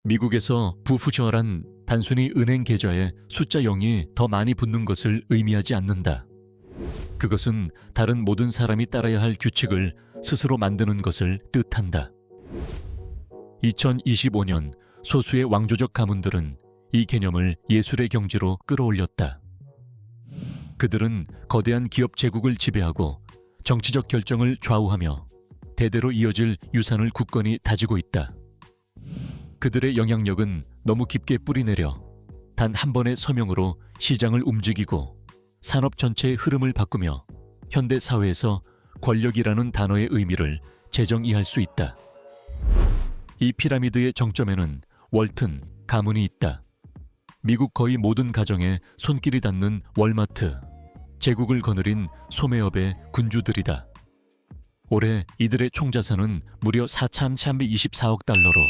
미국에서 부푸셔란 단순히 은행 계좌에 숫자 0이 더 많이 붙는 것을 의미하지 않는다. 그것은 다른 모든 사람이 따라야 할 규칙을 스스로 만드는 것을 뜻한다. 2025년 소수의 왕조적 가문들은 이 개념을 예술의 경지로 끌어올렸다. 그들은 거대한 기업 제국을 지배하고 정치적 결정을 좌우하며 대대로 이어질 유산을 굳건히 다지고 있다. 그들의 영향력은 너무 깊게 뿌리내려 단 한 번의 서명으로 시장을 움직이고 산업 전체의 흐름을 바꾸며 현대 사회에서 권력이라는 단어의 의미를 재정의할 수 있다. 이 피라미드의 정점에는 월튼 가문이 있다. 미국 거의 모든 가정에 손길이 닿는 월마트, 제국을 거느린 소매업의 군주들이다. 올해 이들의 총자산은 무려 4,324억 달러로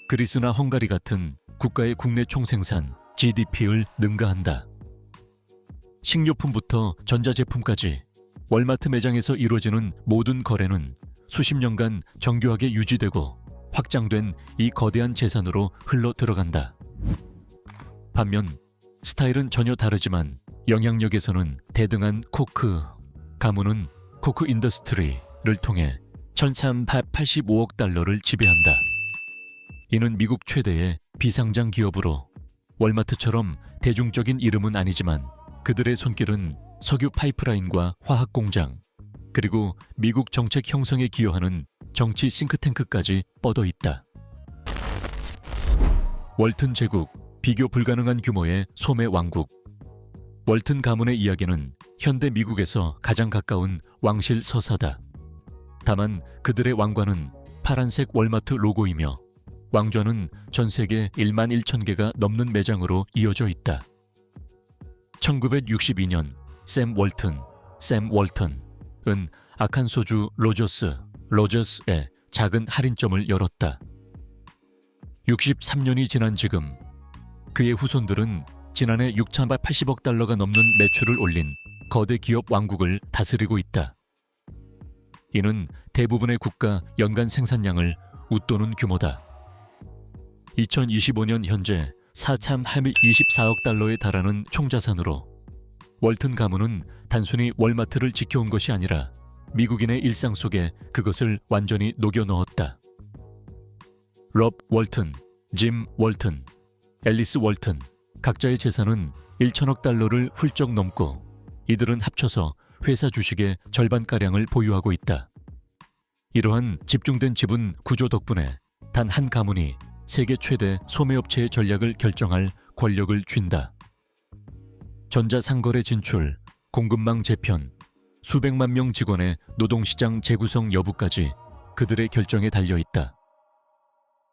그리스나 헝가리 같은 국가의 국내 총생산 GDP를 능가한다. 식료품부터 전자제품까지 월마트 매장에서 이루어지는 모든 거래는 수십 년간 정교하게 유지되고 확장된 이 거대한 재산으로 흘러 들어간다. 반면 스타일은 전혀 다르지만 영향력에서는 대등한 코크 가문은 코크 인더스트리를 통해 1,385억 달러를 지배한다. 이는 미국 최대의 비상장 기업으로 월마트처럼 대중적인 이름은 아니지만 그들의 손길은 석유 파이프라인과 화학 공장, 그리고 미국 정책 형성에 기여하는 정치 싱크탱크까지 뻗어 있다. 월튼 제국, 비교 불가능한 규모의 소매 왕국. 월튼 가문의 이야기는 현대 미국에서 가장 가까운 왕실 서사다. 다만 그들의 왕관은 파란색 월마트 로고이며 왕좌는 전 세계 1만 1천 개가 넘는 매장으로 이어져 있다. 1962년 샘 월턴은 아칸소주 로저스의 작은 할인점을 열었다. 63년이 지난 지금 그의 후손들은 지난해 6,180억 달러가 넘는 매출을 올린 거대 기업 왕국을 다스리고 있다. 이는 대부분의 국가 연간 생산량을 웃도는 규모다. 2025년 현재 4,324억 달러에 달하는 총자산으로 월튼 가문은 단순히 월마트를 지켜온 것이 아니라 미국인의 일상 속에 그것을 완전히 녹여 넣었다. 럽 월튼, 짐 월튼, 앨리스 월튼 각자의 재산은 1천억 달러를 훌쩍 넘고 이들은 합쳐서 회사 주식의 절반가량을 보유하고 있다. 이러한 집중된 지분 구조 덕분에 단 한 가문이 세계 최대 소매업체의 전략을 결정할 권력을 쥔다. 전자상거래 진출, 공급망 재편, 수백만 명 직원의 노동시장 재구성 여부까지 그들의 결정에 달려있다.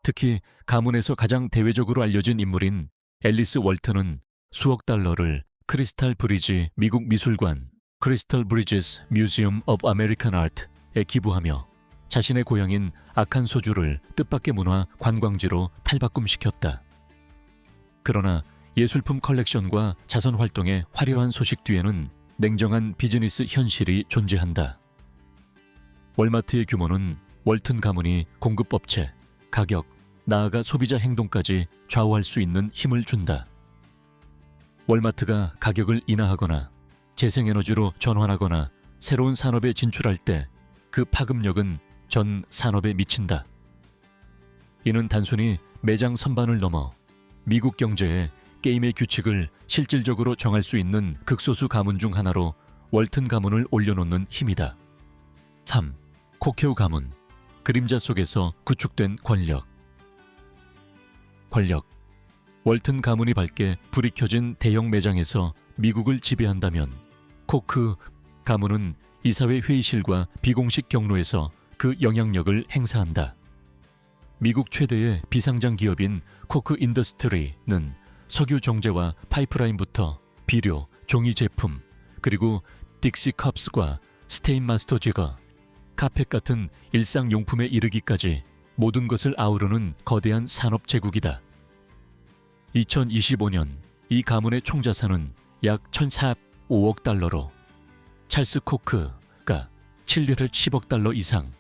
특히 가문에서 가장 대외적으로 알려진 인물인 앨리스 월튼은 수억 달러를 크리스탈 브리지 미국 미술관 크리스탈 브리지스 뮤지엄 오브 아메리칸 아트에 기부하며 자신의 고향인 아칸소주를 뜻밖의 문화 관광지로 탈바꿈시켰다. 그러나 예술품 컬렉션과 자선 활동의 화려한 소식 뒤에는 냉정한 비즈니스 현실이 존재한다. 월마트의 규모는 월튼 가문이 공급업체, 가격, 나아가 소비자 행동까지 좌우할 수 있는 힘을 준다. 월마트가 가격을 인하하거나 재생에너지로 전환하거나 새로운 산업에 진출할 때 그 파급력은 전 산업에 미친다. 이는 단순히 매장 선반을 넘어 미국 경제의 게임의 규칙을 실질적으로 정할 수 있는 극소수 가문 중 하나로 월튼 가문을 올려놓는 힘이다. 3. 코케우 가문, 그림자 속에서 구축된 권력. 월튼 가문이 밝게 불이 켜진 대형 매장에서 미국을 지배한다면 코크 가문은 이사회 회의실과 비공식 경로에서 그 영향력을 행사한다. 미국 최대의 비상장 기업인 코크 인더스트리는 석유 정제와 파이프라인부터 비료, 종이 제품, 그리고 딕시 컵스과 스테인마스터 제거, 카펫 같은 일상용품에 이르기까지 모든 것을 아우르는 거대한 산업 제국이다. 2025년 이 가문의 총자산은 약 1,405억 달러로 찰스 코크가 7년을 10억 달러 이상,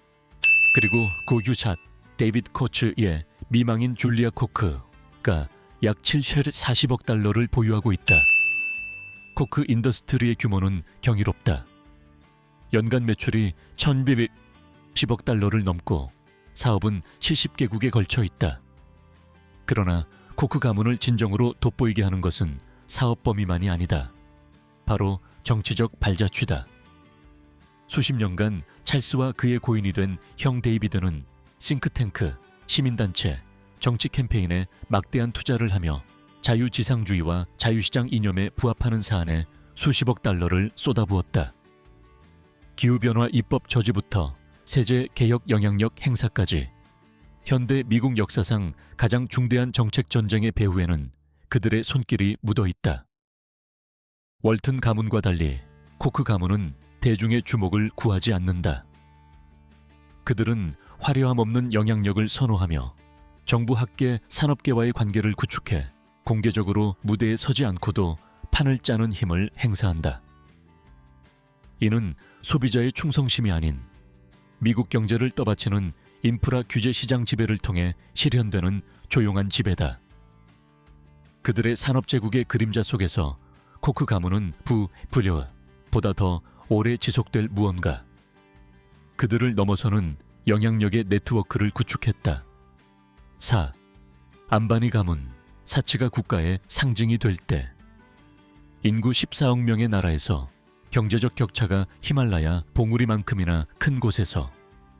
그리고 구 유잣 데이비드 코츠의 미망인 줄리아 코크가 약 740억 달러를 보유하고 있다. 코크 인더스트리의 규모는 경이롭다. 연간 매출이 1,210억 달러를 넘고 사업은 70개국에 걸쳐 있다. 그러나 코크 가문을 진정으로 돋보이게 하는 것은 사업 범위만이 아니다. 바로 정치적 발자취다. 수십 년간 찰스와 그의 고인이 된 형 데이비드는 싱크탱크, 시민단체, 정치 캠페인에 막대한 투자를 하며 자유지상주의와 자유시장 이념에 부합하는 사안에 수십억 달러를 쏟아부었다. 기후변화 입법 저지부터 세제 개혁 영향력 행사까지 현대 미국 역사상 가장 중대한 정책 전쟁의 배후에는 그들의 손길이 묻어 있다. 월튼 가문과 달리 코크 가문은 대중의 주목을 구하지 않는다. 그들은 화려함 없는 영향력을 선호하며 정부 학계 산업계와의 관계를 구축해 공개적으로 무대에 서지 않고도 판을 짜는 힘을 행사한다. 이는 소비자의 충성심이 아닌 미국 경제를 떠받치는 인프라 규제 시장 지배를 통해 실현되는 조용한 지배다. 그들의 산업제국의 그림자 속에서 코크 가문은 보다 더 오래 지속될 무언가, 그들을 넘어서는 영향력의 네트워크를 구축했다. 4. 안바니 가문, 사치가 국가의 상징이 될 때 인구 14억 명의 나라에서 경제적 격차가 히말라야 봉우리만큼이나 큰 곳에서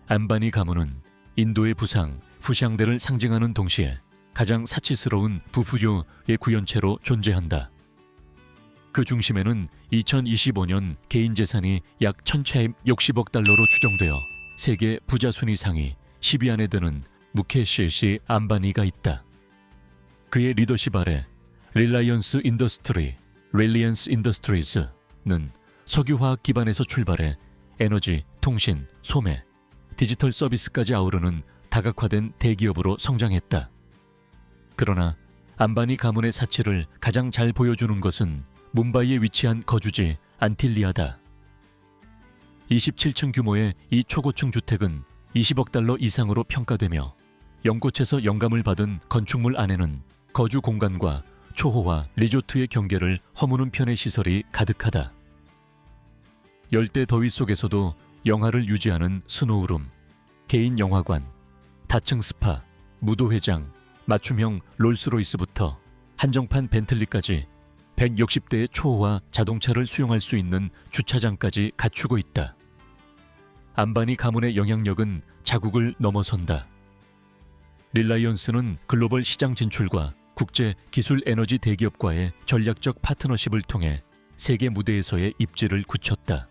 안바니 가문은 인도의 부상, 후샹대를 상징하는 동시에 가장 사치스러운 부부교의 구현체로 존재한다. 그 중심에는 2025년 개인 재산이 약 1,160억 달러로 추정되어 세계 부자 순위 상위 10위 안에 드는 무케시 안바니가 있다. 그의 리더십 아래 릴라이언스 인더스트리즈는 석유화학 기반에서 출발해 에너지, 통신, 소매, 디지털 서비스까지 아우르는 다각화된 대기업으로 성장했다. 그러나 안바니 가문의 사치를 가장 잘 보여주는 것은 뭄바이에 위치한 거주지 안틸리아다. 27층 규모의 이 초고층 주택은 20억 달러 이상으로 평가되며 연꽃에서 영감을 받은 건축물 안에는 거주 공간과 초호화, 리조트의 경계를 허무는 편의 시설이 가득하다. 열대 더위 속에서도 영하를 유지하는 스노우룸, 개인 영화관, 다층 스파, 무도회장, 맞춤형 롤스로이스부터 한정판 벤틀리까지 160대의 초호화 자동차를 수용할 수 있는 주차장까지 갖추고 있다. 안바니 가문의 영향력은 자국을 넘어선다. 릴라이언스는 글로벌 시장 진출과 국제 기술 에너지 대기업과의 전략적 파트너십을 통해 세계 무대에서의 입지를 굳혔다.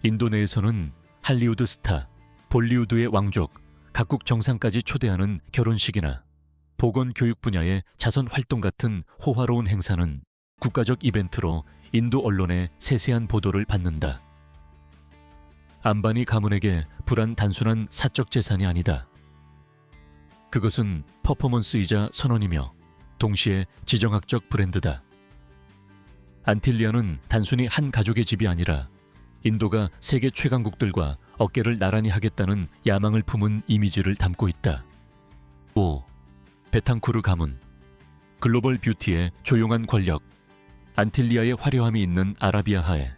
인도 내에서는 할리우드 스타, 볼리우드의 왕족, 각국 정상까지 초대하는 결혼식이나 보건교육 분야의 자선 활동 같은 호화로운 행사는 국가적 이벤트로 인도 언론의 세세한 보도를 받는다. 안바니 가문에게 불안 단순한 사적 재산이 아니다. 그것은 퍼포먼스이자 선언이며 동시에 지정학적 브랜드다. 안틸리아는 단순히 한 가족의 집이 아니라 인도가 세계 최강국들과 어깨를 나란히 하겠다는 야망을 품은 이미지를 담고 있다. 5. 베탕쿠르 가문, 글로벌 뷰티의 조용한 권력, 안틸리아의 화려함이 있는 아라비아하에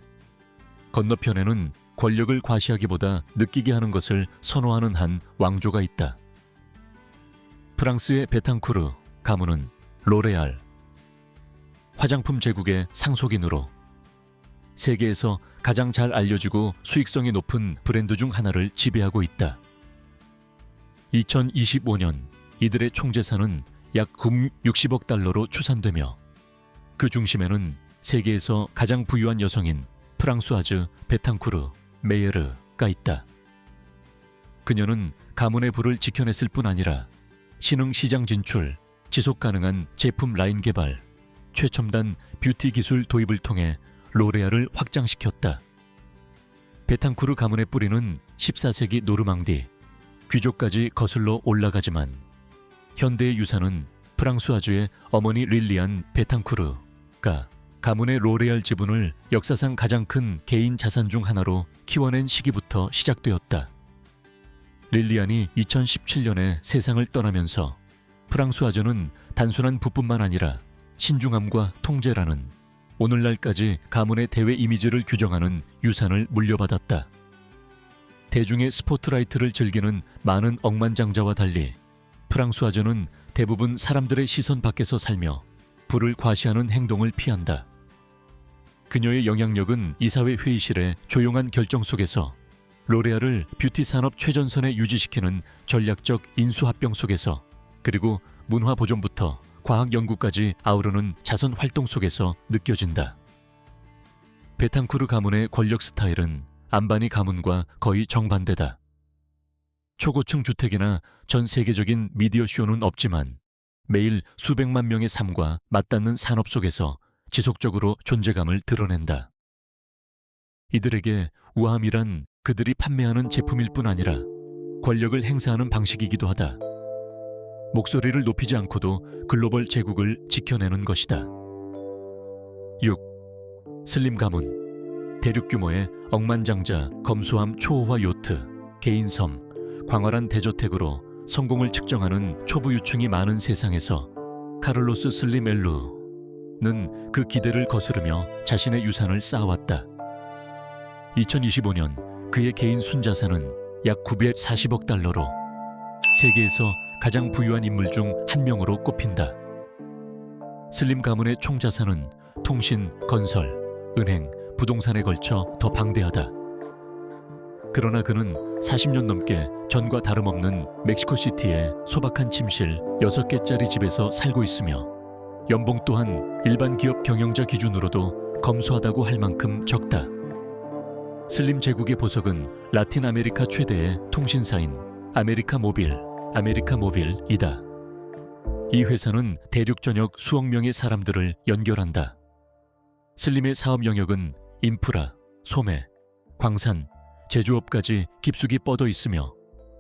건너편에는 권력을 과시하기보다 느끼게 하는 것을 선호하는 한 왕조가 있다. 프랑스의 베탕쿠르 가문은 로레알, 화장품 제국의 상속인으로 세계에서 가장 잘 알려지고 수익성이 높은 브랜드 중 하나를 지배하고 있다. 2025년 이들의 총재산은 약 60억 달러로 추산되며 그 중심에는 세계에서 가장 부유한 여성인 프랑수아즈 베탕쿠르 메예르가 있다. 그녀는 가문의 부를 지켜냈을 뿐 아니라 신흥 시장 진출, 지속 가능한 제품 라인 개발, 최첨단 뷰티 기술 도입을 통해 로레알을 확장시켰다. 베탕쿠르 가문의 뿌리는 14세기 노르망디, 귀족까지 거슬러 올라가지만 현대의 유산은 프랑수아즈의 어머니 릴리안 베탕쿠르가 가문의 로레알 지분을 역사상 가장 큰 개인 자산 중 하나로 키워낸 시기부터 시작되었다. 릴리안이 2017년에 세상을 떠나면서 프랑수아즈는 단순한 부뿐만 아니라 신중함과 통제라는 오늘날까지 가문의 대외 이미지를 규정하는 유산을 물려받았다. 대중의 스포트라이트를 즐기는 많은 억만장자와 달리 프랑수아즈는 대부분 사람들의 시선 밖에서 살며 부를 과시하는 행동을 피한다. 그녀의 영향력은 이사회 회의실의 조용한 결정 속에서, 로레알을 뷰티 산업 최전선에 유지시키는 전략적 인수합병 속에서, 그리고 문화 보존부터 과학 연구까지 아우르는 자선 활동 속에서 느껴진다. 베탕쿠르 가문의 권력 스타일은 안바니 가문과 거의 정반대다. 초고층 주택이나 전 세계적인 미디어 쇼는 없지만 매일 수백만 명의 삶과 맞닿는 산업 속에서 지속적으로 존재감을 드러낸다. 이들에게 우아함이란 그들이 판매하는 제품일 뿐 아니라 권력을 행사하는 방식이기도 하다. 목소리를 높이지 않고도 글로벌 제국을 지켜내는 것이다. 6. 슬림 가문. 대륙 규모의 억만장자, 검소함 초호화 요트, 개인섬, 광활한 대저택으로 성공을 측정하는 초부유층이 많은 세상에서 카를로스 슬림 엘루는 그 기대를 거스르며 자신의 유산을 쌓아왔다. 2025년 그의 개인 순자산은 약 940억 달러로 세계에서 가장 부유한 인물 중 한 명으로 꼽힌다. 슬림 가문의 총자산은 통신, 건설, 은행, 부동산에 걸쳐 더 방대하다. 그러나 그는 40년 넘게 전과 다름없는 멕시코시티의 소박한 침실 6개짜리 집에서 살고 있으며 연봉 또한 일반 기업 경영자 기준으로도 검소하다고 할 만큼 적다. 슬림 제국의 보석은 라틴 아메리카 최대의 통신사인 아메리카 모빌이다. 이 회사는 대륙 전역 수억 명의 사람들을 연결한다. 슬림의 사업 영역은 인프라, 소매, 광산, 제조업까지 깊숙이 뻗어 있으며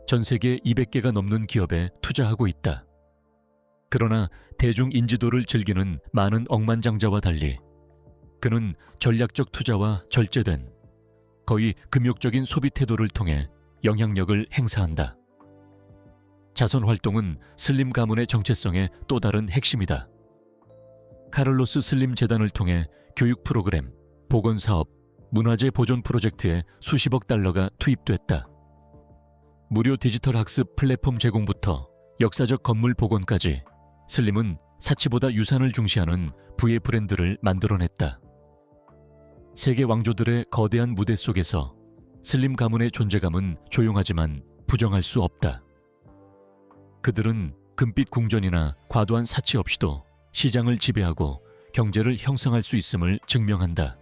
전 세계 200개가 넘는 기업에 투자하고 있다. 그러나 대중 인지도를 즐기는 많은 억만장자와 달리 그는 전략적 투자와 절제된 거의 금욕적인 소비 태도를 통해 영향력을 행사한다. 자선 활동은 슬림 가문의 정체성의 또 다른 핵심이다. 카를로스 슬림 재단을 통해 교육 프로그램, 보건사업, 문화재 보존 프로젝트에 수십억 달러가 투입됐다. 무료 디지털 학습 플랫폼 제공부터 역사적 건물 복원까지 슬림은 사치보다 유산을 중시하는 부의 브랜드를 만들어냈다. 세계 왕조들의 거대한 무대 속에서 슬림 가문의 존재감은 조용하지만 부정할 수 없다. 그들은 금빛 궁전이나 과도한 사치 없이도 시장을 지배하고 경제를 형성할 수 있음을 증명한다.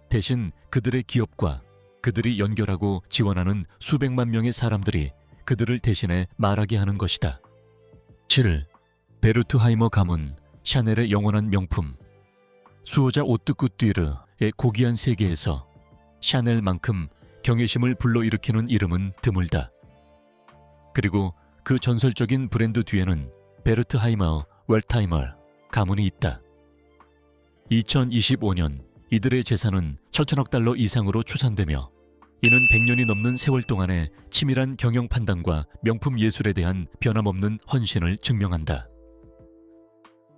대신 그들의 기업과 그들이 연결하고 지원하는 수백만 명의 사람들이 그들을 대신해 말하게 하는 것이다. 7. 베르트하이머 가문, 샤넬의 영원한 명품. 수호자 오뜨꾸띠르의 고귀한 세계에서 샤넬만큼 경외심을 불러일으키는 이름은 드물다. 그리고 그 전설적인 브랜드 뒤에는 베르트하이머 웰타이머 가문이 있다. 2025년 이들의 재산은 1,000억 달러 이상으로 추산되며 이는 100년이 넘는 세월 동안의 치밀한 경영 판단과 명품 예술에 대한 변함없는 헌신을 증명한다.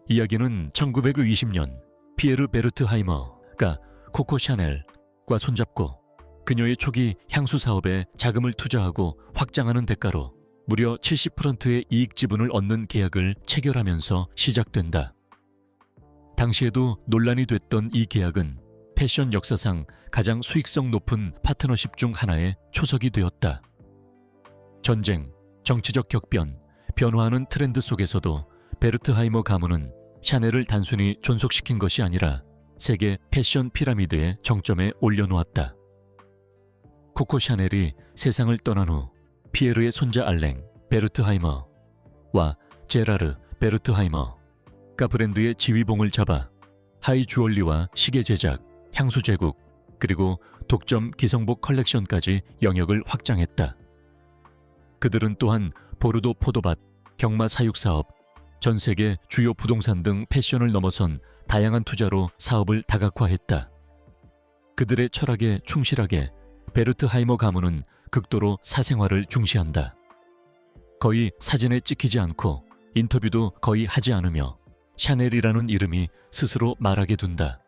이야기는 1920년 피에르 베르트하이머가 코코 샤넬과 손잡고 그녀의 초기 향수 사업에 자금을 투자하고 확장하는 대가로 무려 70%의 이익 지분을 얻는 계약을 체결하면서 시작된다. 당시에도 논란이 됐던 이 계약은 패션 역사상 가장 수익성 높은 파트너십 중 하나의 초석이 되었다. 전쟁, 정치적 격변, 변화하는 트렌드 속에서도 베르트하이머 가문은 샤넬을 단순히 존속시킨 것이 아니라 세계 패션 피라미드의 정점에 올려놓았다. 코코 샤넬이 세상을 떠난 후 피에르의 손자 알랭 베르트하이머와 제라르 베르트하이머가 브랜드의 지휘봉을 잡아 하이 주얼리와 시계 제작, 향수 제국, 그리고 독점 기성복 컬렉션까지 영역을 확장했다. 그들은 또한 보르도 포도밭, 경마 사육 사업, 전 세계 주요 부동산 등 패션을 넘어선 다양한 투자로 사업을 다각화했다. 그들의 철학에 충실하게 베르트 하이머 가문은 극도로 사생활을 중시한다. 거의 사진에 찍히지 않고 인터뷰도 거의 하지 않으며 샤넬이라는 이름이 스스로 말하게 둔다.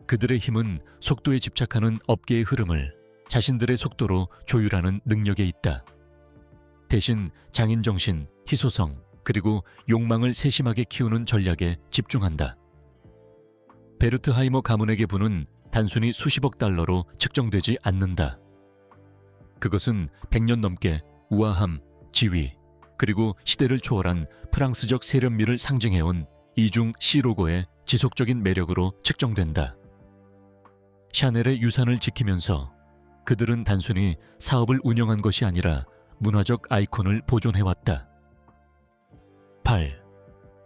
그들의 힘은 속도에 집착하는 업계의 흐름을 자신들의 속도로 조율하는 능력에 있다. 대신 장인정신, 희소성, 그리고 욕망을 세심하게 키우는 전략에 집중한다. 베르트 하이머 가문에게 부는 단순히 수십억 달러로 측정되지 않는다. 그것은 100년 넘게 우아함, 지위, 그리고 시대를 초월한 프랑스적 세련미를 상징해온 이중 C 로고의 지속적인 매력으로 측정된다. 샤넬의 유산을 지키면서 그들은 단순히 사업을 운영한 것이 아니라 문화적 아이콘을 보존해왔다. 8.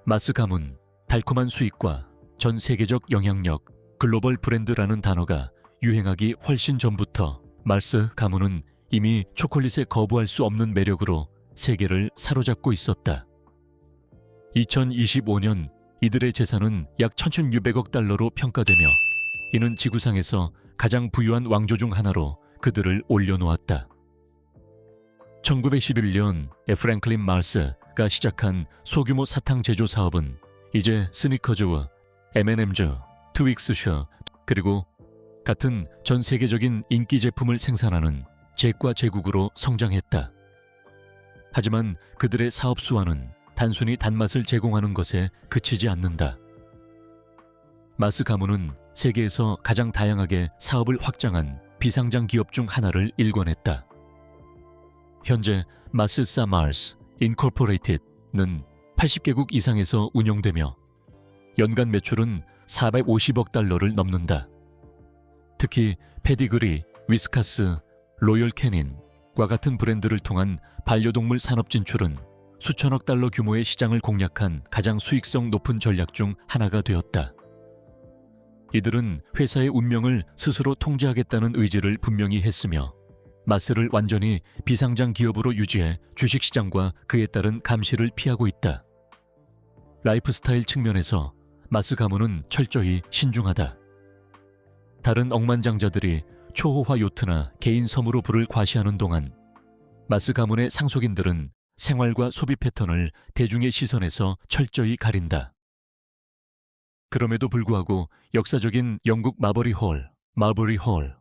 마스 가문, 달콤한 수익과 전 세계적 영향력, 글로벌 브랜드라는 단어가 유행하기 훨씬 전부터 마스 가문은 이미 초콜릿에 거부할 수 없는 매력으로 세계를 사로잡고 있었다. 2025년 이들의 재산은 약 1,600억 달러로 평가되며 이는 지구상에서 가장 부유한 왕조 중 하나로 그들을 올려놓았다. 1911년 프랭클린 마스가 시작한 소규모 사탕 제조 사업은 이제 스니커즈와 M&M's, 트윅스셔 그리고 같은 전 세계적인 인기 제품을 생산하는 제과 제국으로 성장했다. 하지만 그들의 사업 수완은 단순히 단맛을 제공하는 것에 그치지 않는다. 마스 가문은 세계에서 가장 다양하게 사업을 확장한 비상장 기업 중 하나를 일궈냈다. 현재 마스사 마스 인코퍼레이티드는 80개국 이상에서 운영되며 연간 매출은 450억 달러를 넘는다. 특히 페디그리, 위스카스, 로열 캐닌과 같은 브랜드를 통한 반려동물 산업 진출은 수천억 달러 규모의 시장을 공략한 가장 수익성 높은 전략 중 하나가 되었다. 이들은 회사의 운명을 스스로 통제하겠다는 의지를 분명히 했으며 마스를 완전히 비상장 기업으로 유지해 주식시장과 그에 따른 감시를 피하고 있다. 라이프스타일 측면에서 마스 가문은 철저히 신중하다. 다른 억만장자들이 초호화 요트나 개인 섬으로 부를 과시하는 동안 마스 가문의 상속인들은 생활과 소비 패턴을 대중의 시선에서 철저히 가린다. 그럼에도 불구하고 역사적인 영국 마버리 홀,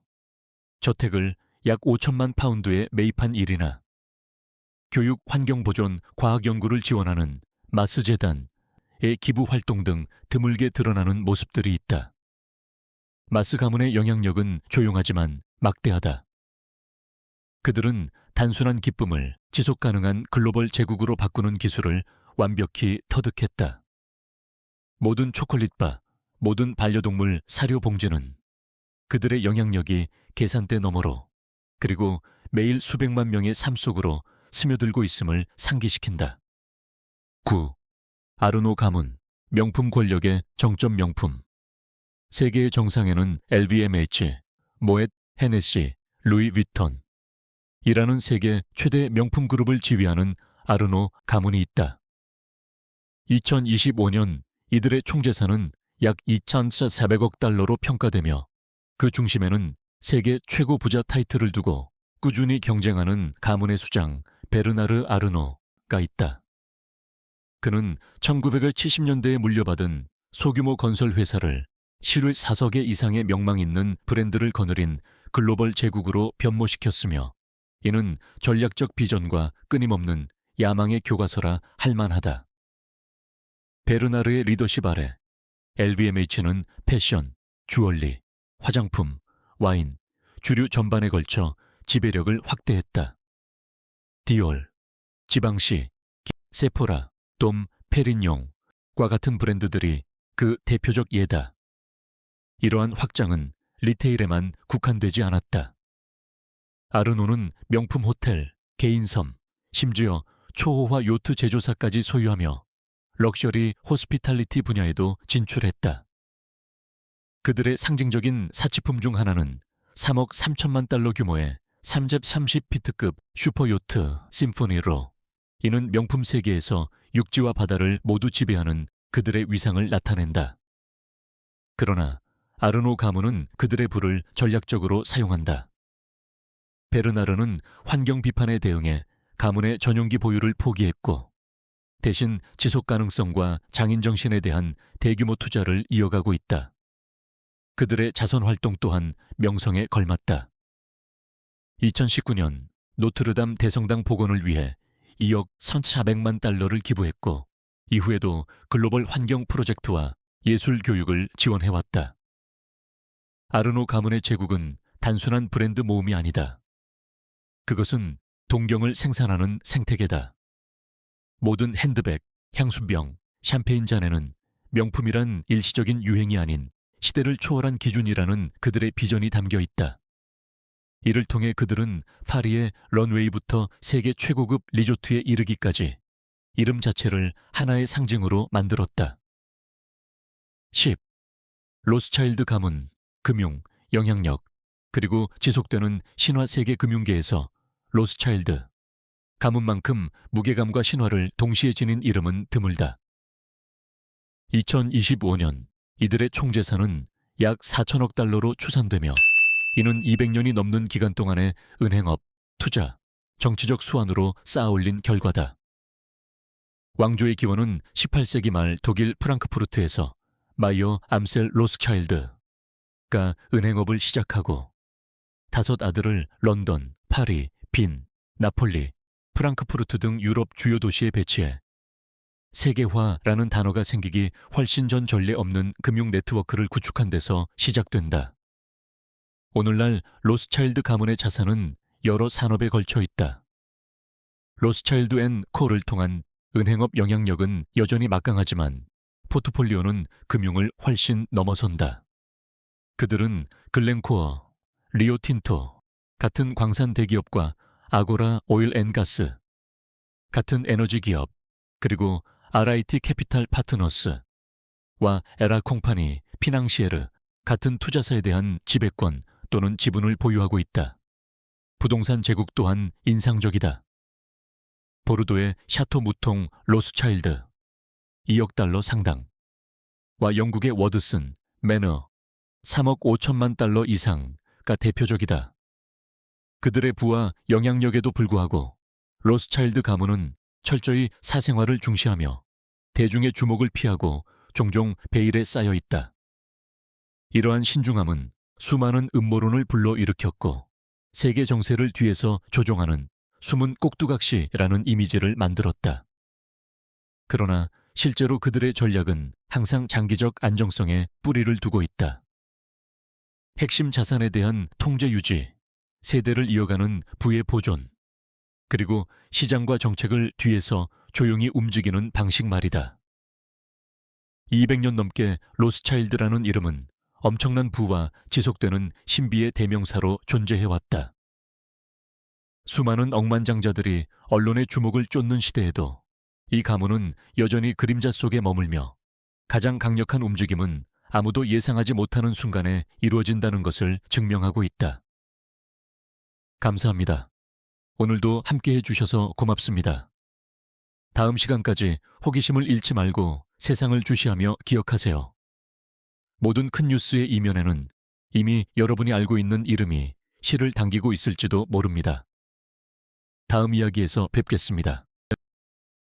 저택을 약 5천만 파운드에 매입한 일이나 교육, 환경 보존, 과학 연구를 지원하는 마스 재단의 기부 활동 등 드물게 드러나는 모습들이 있다. 마스 가문의 영향력은 조용하지만 막대하다. 그들은 단순한 기쁨을 지속 가능한 글로벌 제국으로 바꾸는 기술을 완벽히 터득했다. 모든 초콜릿바, 모든 반려동물 사료 봉지는 그들의 영향력이 계산대 너머로 그리고 매일 수백만 명의 삶 속으로 스며들고 있음을 상기시킨다. 9. 아르노 가문, 명품 권력의 정점 명품. 세계의 정상에는 LVMH, 모엣, 헤네시, 루이 위턴 이라는 세계 최대 명품 그룹을 지휘하는 아르노 가문이 있다. 2025년 이들의 총재산은 약 2,400억 달러로 평가되며 그 중심에는 세계 최고 부자 타이틀을 두고 꾸준히 경쟁하는 가문의 수장 베르나르 아르노가 있다. 그는 1970년대에 물려받은 소규모 건설 회사를 실을 4석 이상의 명망 있는 브랜드를 거느린 글로벌 제국으로 변모시켰으며 이는 전략적 비전과 끊임없는 야망의 교과서라 할 만하다. 베르나르의 리더십 아래 LVMH는 패션, 주얼리, 화장품, 와인, 주류 전반에 걸쳐 지배력을 확대했다. 디올, 지방시, 세포라, 돔 페리뇽과 같은 브랜드들이 그 대표적 예다. 이러한 확장은 리테일에만 국한되지 않았다. 아르노는 명품 호텔, 개인섬, 심지어 초호화 요트 제조사까지 소유하며 럭셔리 호스피탈리티 분야에도 진출했다. 그들의 상징적인 사치품 중 하나는 3억 3천만 달러 규모의 3잽 30피트급 슈퍼요트 심포니로 이는 명품 세계에서 육지와 바다를 모두 지배하는 그들의 위상을 나타낸다. 그러나 아르노 가문은 그들의 부를 전략적으로 사용한다. 베르나르는 환경 비판에 대응해 가문의 전용기 보유를 포기했고 대신 지속 가능성과 장인 정신에 대한 대규모 투자를 이어가고 있다. 그들의 자선 활동 또한 명성에 걸맞다. 2019년 노트르담 대성당 복원을 위해 2억 1,400만 달러를 기부했고 이후에도 글로벌 환경 프로젝트와 예술 교육을 지원해왔다. 아르노 가문의 제국은 단순한 브랜드 모음이 아니다. 그것은 동경을 생산하는 생태계다. 모든 핸드백, 향수병, 샴페인 잔에는 명품이란 일시적인 유행이 아닌 시대를 초월한 기준이라는 그들의 비전이 담겨 있다. 이를 통해 그들은 파리의 런웨이부터 세계 최고급 리조트에 이르기까지 이름 자체를 하나의 상징으로 만들었다. 10. 로스차일드 가문, 금융, 영향력, 그리고 지속되는 신화 세계 금융계에서 로스차일드, 가문만큼 무게감과 신화를 동시에 지닌 이름은 드물다. 2025년 이들의 총재산은 약 4천억 달러로 추산되며 이는 200년이 넘는 기간 동안의 은행업, 투자, 정치적 수완으로 쌓아올린 결과다. 왕조의 기원은 18세기 말 독일 프랑크푸르트에서 마이어 암셀 로스차일드가 은행업을 시작하고 5 아들을 런던, 파리, 빈, 나폴리, 프랑크푸르트 등 유럽 주요 도시에 배치해 세계화라는 단어가 생기기 훨씬 전 전례 없는 금융 네트워크를 구축한 데서 시작된다. 오늘날 로스차일드 가문의 자산은 여러 산업에 걸쳐 있다. 로스차일드 앤 코를 통한 은행업 영향력은 여전히 막강하지만 포트폴리오는 금융을 훨씬 넘어선다. 그들은 글렌코어, 리오틴토 같은 광산 대기업과 아고라 오일 앤 가스 같은 에너지 기업, 그리고 RIT 캐피탈 파트너스와 에라 콩파니, 피낭시에르 같은 투자사에 대한 지배권 또는 지분을 보유하고 있다. 부동산 제국 또한 인상적이다. 보르도의 샤토 무통 로스차일드 2억 달러 상당과 영국의 워드슨, 매너 3억 5천만 달러 이상가 대표적이다. 그들의 부와 영향력에도 불구하고 로스차일드 가문은 철저히 사생활을 중시하며 대중의 주목을 피하고 종종 베일에 쌓여 있다. 이러한 신중함은 수많은 음모론을 불러일으켰고 세계 정세를 뒤에서 조종하는 숨은 꼭두각시라는 이미지를 만들었다. 그러나 실제로 그들의 전략은 항상 장기적 안정성에 뿌리를 두고 있다. 핵심 자산에 대한 통제 유지, 세대를 이어가는 부의 보존, 그리고 시장과 정책을 뒤에서 조용히 움직이는 방식 말이다. 200년 넘게 로스차일드라는 이름은 엄청난 부와 지속되는 신비의 대명사로 존재해왔다. 수많은 억만장자들이 언론의 주목을 쫓는 시대에도 이 가문은 여전히 그림자 속에 머물며 가장 강력한 움직임은 아무도 예상하지 못하는 순간에 이루어진다는 것을 증명하고 있다. 감사합니다. 오늘도 함께해 주셔서 고맙습니다. 다음 시간까지 호기심을 잃지 말고 세상을 주시하며 기억하세요. 모든 큰 뉴스의 이면에는 이미 여러분이 알고 있는 이름이 실을 당기고 있을지도 모릅니다. 다음 이야기에서 뵙겠습니다.